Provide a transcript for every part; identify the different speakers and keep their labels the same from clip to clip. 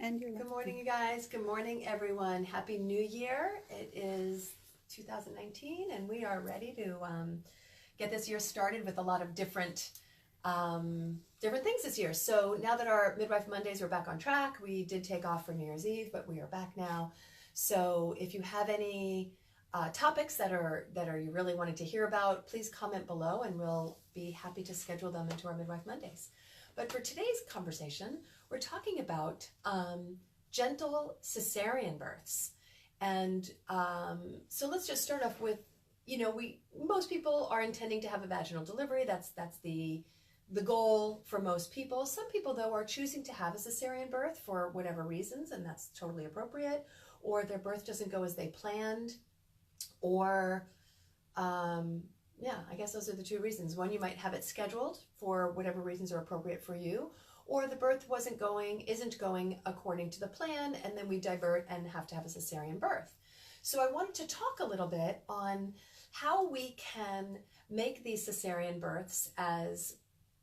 Speaker 1: And you're
Speaker 2: Good morning, you guys. Good morning, everyone. Happy New Year. It is 2019, and we are ready to get this year started with a lot of different things this year. So now that our Midwife Mondays are back on track, we did take off for New Year's Eve, but we are back now. So if you have any topics that you really wanted to hear about, please comment below, and we'll be happy to schedule them into our Midwife Mondays. But for today's conversation, we're talking about gentle cesarean births. And so let's just start off with, most people are intending to have a vaginal delivery. That's the goal for most people. Some people, though, are choosing to have a cesarean birth for whatever reasons, and that's totally appropriate. Or their birth doesn't go as they planned, or I guess those are the two reasons. One, you might have it scheduled for whatever reasons are appropriate for you, or the birth isn't going according to the plan, and then we divert and have to have a cesarean birth. So I wanted to talk a little bit on how we can make these cesarean births as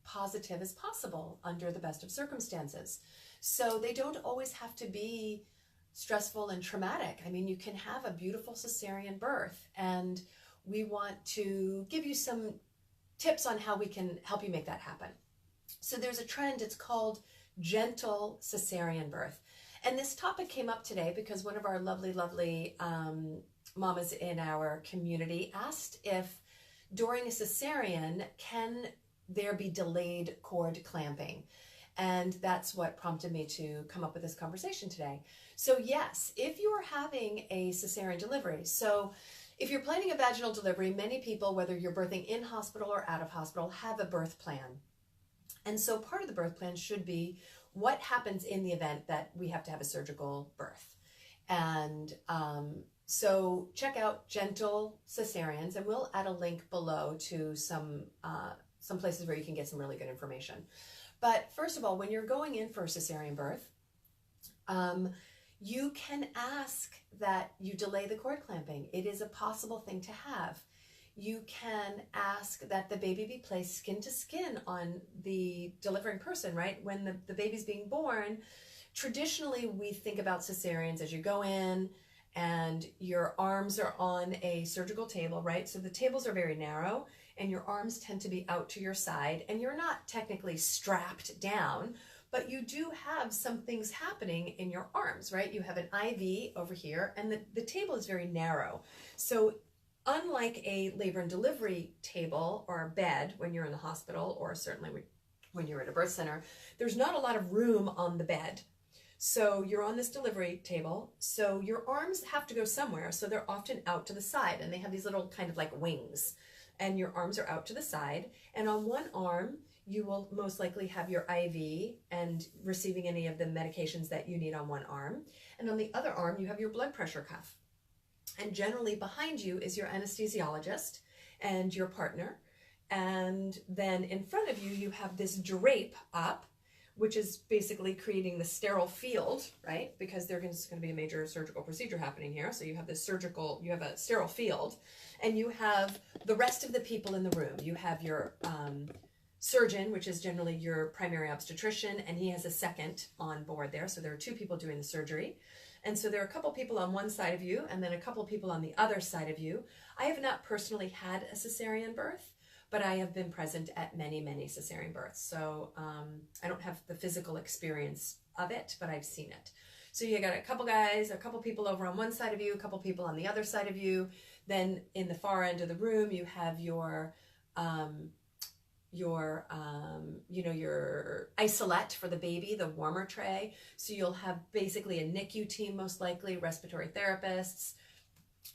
Speaker 2: positive as possible under the best of circumstances. So they don't always have to be stressful and traumatic. I mean, you can have a beautiful cesarean birth, and we want to give you some tips on how we can help you make that happen. So there's a trend, it's called gentle cesarean birth. And this topic came up today because one of our lovely mamas in our community asked if during a cesarean, can there be delayed cord clamping? And that's what prompted me to come up with this conversation today. So yes, if you are having a cesarean delivery, so if you're planning a vaginal delivery, many people, whether you're birthing in hospital or out of hospital, have a birth plan. And so part of the birth plan should be what happens in the event that we have to have a surgical birth. And so check out gentle cesareans, and we'll add a link below to some places where you can get some really good information. But first of all, when you're going in for a cesarean birth, you can ask that you delay the cord clamping. It is a possible thing to have. You can ask that the baby be placed skin to skin on the delivering person, right? When the baby's being born, traditionally we think about cesareans as you go in and your arms are on a surgical table, right? So the tables are very narrow and your arms tend to be out to your side, and you're not technically strapped down, but you do have some things happening in your arms, right? You have an IV over here, and the table is very narrow. So unlike a labor and delivery table or a bed when you're in the hospital, or certainly when you're at a birth center, there's not a lot of room on the bed. So you're on this delivery table, so your arms have to go somewhere, so they're often out to the side, and they have these little kind of like wings, and your arms are out to the side, and on one arm, you will most likely have your IV and receiving any of the medications that you need on one arm. And on the other arm, you have your blood pressure cuff. And generally behind you is your anesthesiologist and your partner. And then in front of you, you have this drape up, which is basically creating the sterile field, right? Because there's going to be a major surgical procedure happening here. So you have you have a sterile field, and you have the rest of the people in the room. You have your surgeon, which is generally your primary obstetrician, and he has a second on board there. So there are two people doing the surgery. And so there are a couple people on one side of you, and then a couple people on the other side of you. I have not personally had a cesarean birth, but I have been present at many cesarean births. So I don't have the physical experience of it, but I've seen it. So you got a couple guys, a couple people over on one side of you, a couple people on the other side of you. Then in the far end of the room, you have your isolette for the baby, the warmer tray. So you'll have basically a NICU team, most likely, respiratory therapists.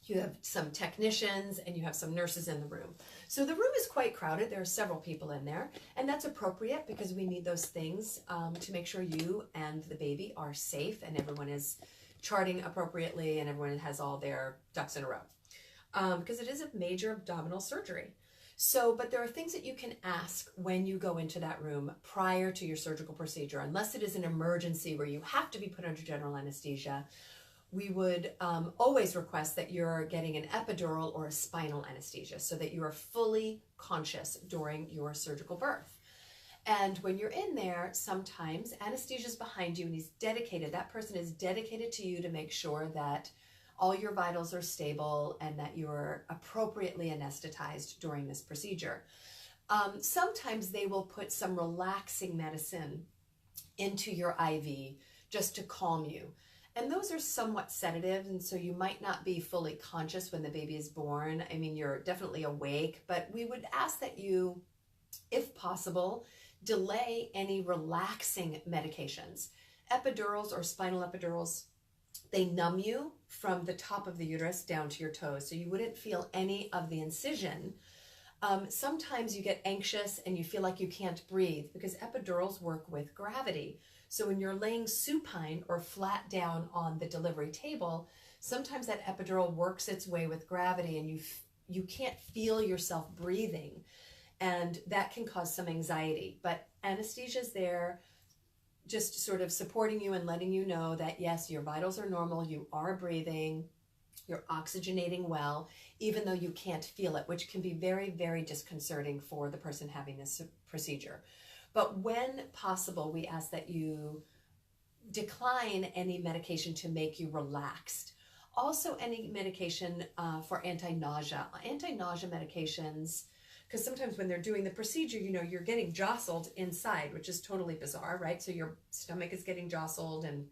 Speaker 2: You have some technicians, and you have some nurses in the room. So the room is quite crowded. There are several people in there, and that's appropriate because we need those things to make sure you and the baby are safe and everyone is charting appropriately and everyone has all their ducks in a row, because it is a major abdominal surgery. So, but there are things that you can ask when you go into that room prior to your surgical procedure, unless it is an emergency where you have to be put under general anesthesia. We would always request that you're getting an epidural or a spinal anesthesia so that you are fully conscious during your surgical birth. And when you're in there, sometimes anesthesia's behind you and he's dedicated, that person is dedicated to you to make sure that all your vitals are stable and that you're appropriately anesthetized during this procedure. Sometimes they will put some relaxing medicine into your IV just to calm you. And those are somewhat sedative, and so you might not be fully conscious when the baby is born. I mean, you're definitely awake, but we would ask that you, if possible, delay any relaxing medications. Epidurals or spinal epidurals, they numb you from the top of the uterus down to your toes, so you wouldn't feel any of the incision. Sometimes you get anxious and you feel like you can't breathe because epidurals work with gravity. So when you're laying supine or flat down on the delivery table, sometimes that epidural works its way with gravity and you can't feel yourself breathing, and that can cause some anxiety. But anesthesia's there just sort of supporting you and letting you know that yes, your vitals are normal, you are breathing, you're oxygenating well, even though you can't feel it, which can be very, very disconcerting for the person having this procedure. But when possible, we ask that you decline any medication to make you relaxed. Also, any medication for anti-nausea. Anti-nausea medications, because sometimes when they're doing the procedure, you know, you're getting jostled inside, which is totally bizarre, right? So your stomach is getting jostled and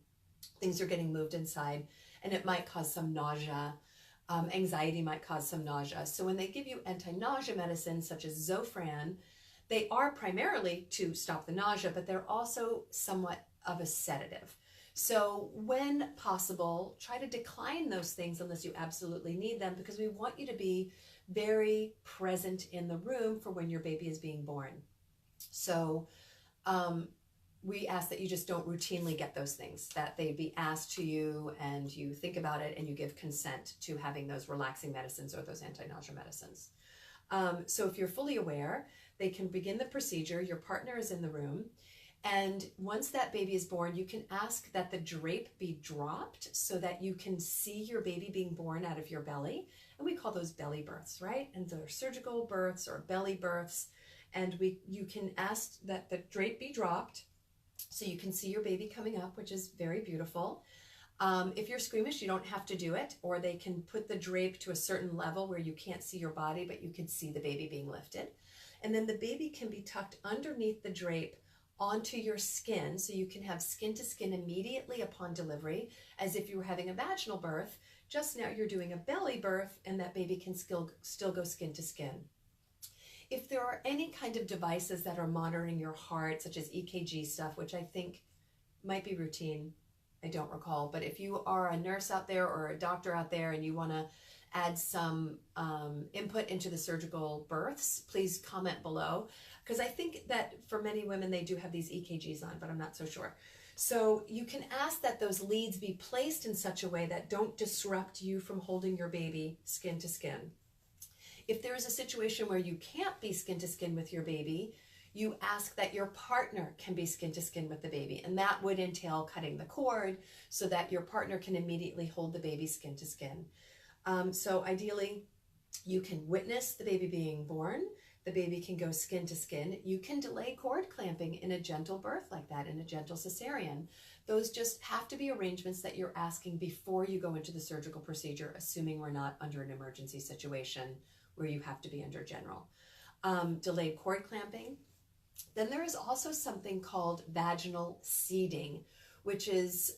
Speaker 2: things are getting moved inside, and it might cause some nausea. Anxiety might cause some nausea. So when they give you anti-nausea medicines such as Zofran, they are primarily to stop the nausea, but they're also somewhat of a sedative. So when possible, try to decline those things unless you absolutely need them, because we want you to be very present in the room for when your baby is being born. So we ask that you just don't routinely get those things, that they be asked to you and you think about it and you give consent to having those relaxing medicines or those anti-nausea medicines. So if you're fully aware, they can begin the procedure, your partner is in the room, and once that baby is born, you can ask that the drape be dropped so that you can see your baby being born out of your belly. And we call those belly births, right? And they're surgical births or belly births. And you can ask that the drape be dropped so you can see your baby coming up, which is very beautiful. If you're squeamish, you don't have to do it, or they can put the drape to a certain level where you can't see your body, but you can see the baby being lifted. And then the baby can be tucked underneath the drape onto your skin, so you can have skin to skin immediately upon delivery, as if you were having a vaginal birth. Just now you're doing a belly birth, and that baby can still go skin to skin. If there are any kind of devices that are monitoring your heart, such as EKG stuff, which I think might be routine, I don't recall, but if you are a nurse out there or a doctor out there and you want to add some input into the surgical births, please comment below, because I think that for many women they do have these EKGs on, but I'm not so sure. So you can ask that those leads be placed in such a way that don't disrupt you from holding your baby skin to skin. If there is a situation where you can't be skin to skin with your baby, you ask that your partner can be skin to skin with the baby, and that would entail cutting the cord so that your partner can immediately hold the baby skin to skin. So ideally, you can witness the baby being born, the baby can go skin to skin. You can delay cord clamping in a gentle birth like that, in a gentle cesarean. Those just have to be arrangements that you're asking before you go into the surgical procedure, assuming we're not under an emergency situation where you have to be under general. Delayed cord clamping. Then there is also something called vaginal seeding, which is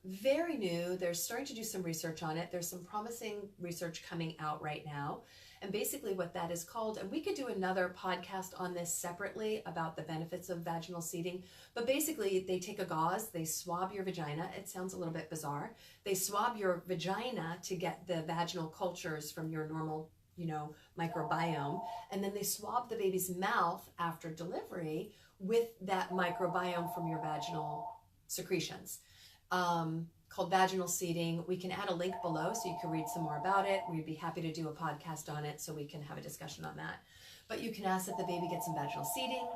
Speaker 2: very new. They're starting to do some research on it. There's some promising research coming out right now. And basically what that is called, and we could do another podcast on this separately about the benefits of vaginal seeding, but basically they take a gauze, they swab your vagina. It sounds a little bit bizarre. They swab your vagina to get the vaginal cultures from your normal, microbiome, and then they swab the baby's mouth after delivery with that microbiome from your vaginal secretions, called vaginal seeding. We can add a link below so you can read some more about it. We'd be happy to do a podcast on it so we can have a discussion on that. But you can ask that the baby get some vaginal seeding,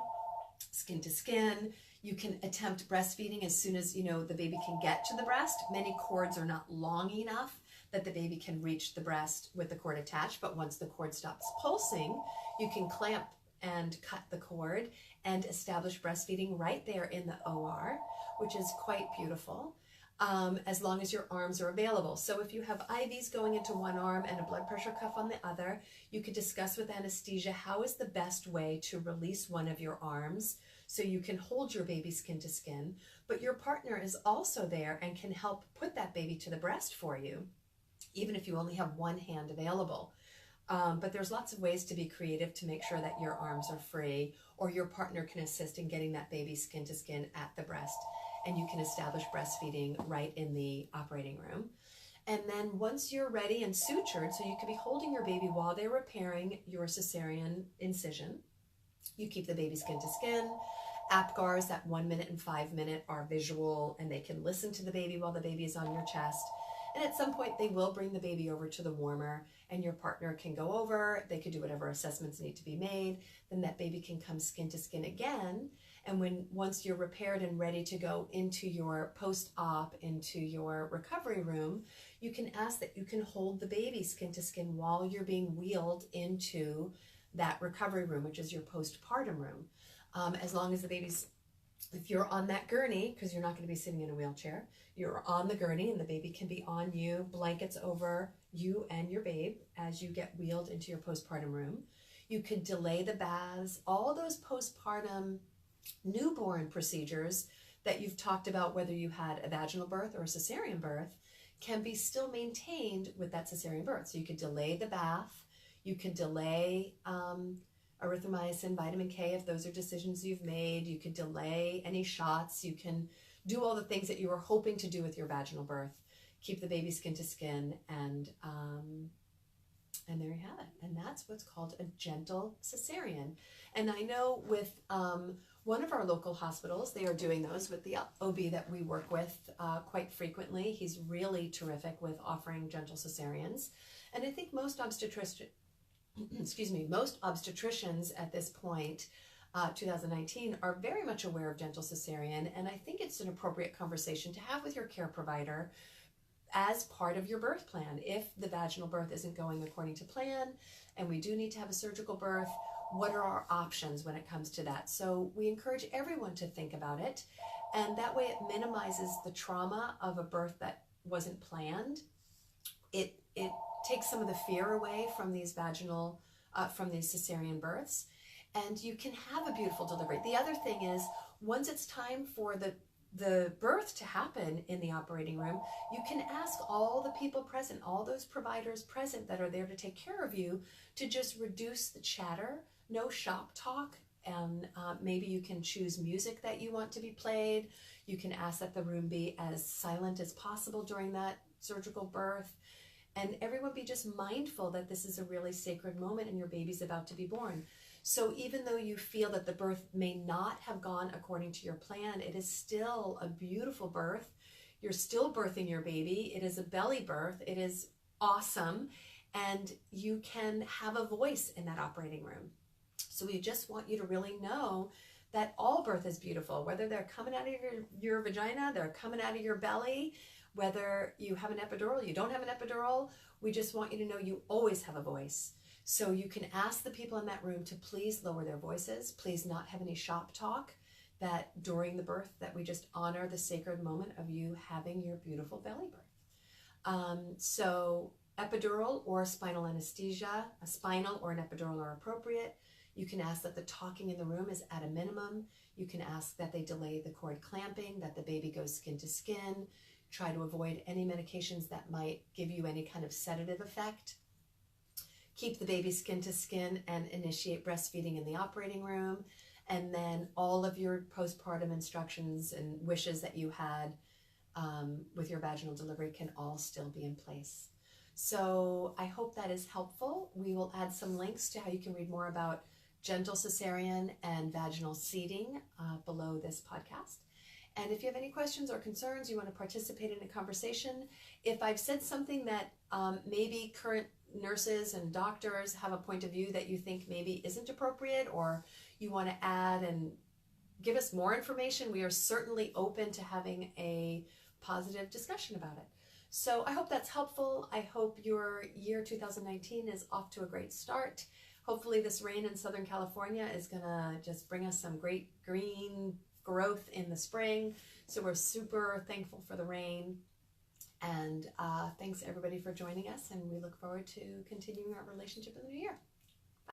Speaker 2: skin to skin. You can attempt breastfeeding as soon as the baby can get to the breast. Many cords are not long enough that the baby can reach the breast with the cord attached, but once the cord stops pulsing, you can clamp and cut the cord and establish breastfeeding right there in the OR, which is quite beautiful, as long as your arms are available. So if you have IVs going into one arm and a blood pressure cuff on the other, you could discuss with anesthesia how is the best way to release one of your arms so you can hold your baby skin to skin, but your partner is also there and can help put that baby to the breast for you, even if you only have one hand available. But there's lots of ways to be creative to make sure that your arms are free, or your partner can assist in getting that baby skin to skin at the breast, and you can establish breastfeeding right in the operating room. And then once you're ready and sutured, so you can be holding your baby while they're repairing your cesarean incision, you keep the baby skin to skin. APGARs, that 1 minute and 5 minute, are visual, and they can listen to the baby while the baby is on your chest. And at some point they will bring the baby over to the warmer, and your partner can go over, they could do whatever assessments need to be made, then that baby can come skin to skin again. And once you're repaired and ready to go into your post-op, into your recovery room, you can ask that you can hold the baby skin to skin while you're being wheeled into that recovery room, which is your postpartum room. As long as the baby's, if you're on that gurney, because you're not going to be sitting in a wheelchair, you're on the gurney and the baby can be on you, blankets over you and your babe as you get wheeled into your postpartum room. You could delay the baths, all those postpartum newborn procedures that you've talked about, whether you had a vaginal birth or a cesarean birth, can be still maintained with that cesarean birth. So you could delay the bath, you can delay erythromycin, vitamin K, if those are decisions you've made. You could delay any shots. You can do all the things that you were hoping to do with your vaginal birth. Keep the baby skin to skin, and there you have it. And that's what's called a gentle cesarean. And I know with one of our local hospitals, they are doing those with the OB that we work with quite frequently. He's really terrific with offering gentle cesareans. And I think most obstetricians at this point, 2019, are very much aware of gentle cesarean, and I think it's an appropriate conversation to have with your care provider as part of your birth plan. If the vaginal birth isn't going according to plan and we do need to have a surgical birth, what are our options when it comes to that? So we encourage everyone to think about it, and that way it minimizes the trauma of a birth that wasn't planned. It takes some of the fear away from these vaginal, from these cesarean births, and you can have a beautiful delivery. The other thing is, once it's time for the birth to happen in the operating room, you can ask all the people present, all those providers present that are there to take care of you, to just reduce the chatter, no shop talk, and maybe you can choose music that you want to be played. You can ask that the room be as silent as possible during that surgical birth. And everyone be just mindful that this is a really sacred moment and your baby's about to be born. So even though you feel that the birth may not have gone according to your plan, it is still a beautiful birth. You're still birthing your baby. It is a belly birth. It is awesome. And you can have a voice in that operating room. So we just want you to really know that all birth is beautiful, whether they're coming out of your vagina, they're coming out of your belly, whether you have an epidural, you don't have an epidural. We just want you to know you always have a voice. So you can ask the people in that room to please lower their voices, please not have any shop talk, that during the birth that we just honor the sacred moment of you having your beautiful belly birth. So epidural or spinal anesthesia, a spinal or an epidural are appropriate. You can ask that the talking in the room is at a minimum. You can ask that they delay the cord clamping, that the baby goes skin to skin. Try to avoid any medications that might give you any kind of sedative effect. Keep the baby skin to skin and initiate breastfeeding in the operating room. And then all of your postpartum instructions and wishes that you had with your vaginal delivery can all still be in place. So I hope that is helpful. We will add some links to how you can read more about gentle cesarean and vaginal seeding below this podcast. And if you have any questions or concerns, you want to participate in a conversation, if I've said something that maybe current nurses and doctors have a point of view that you think maybe isn't appropriate, or you want to add and give us more information, we are certainly open to having a positive discussion about it. So I hope that's helpful. I hope your year 2019 is off to a great start. Hopefully this rain in Southern California is gonna just bring us some great green growth in the spring. So we're super thankful for the rain. And thanks everybody for joining us, and we look forward to continuing our relationship in the new year.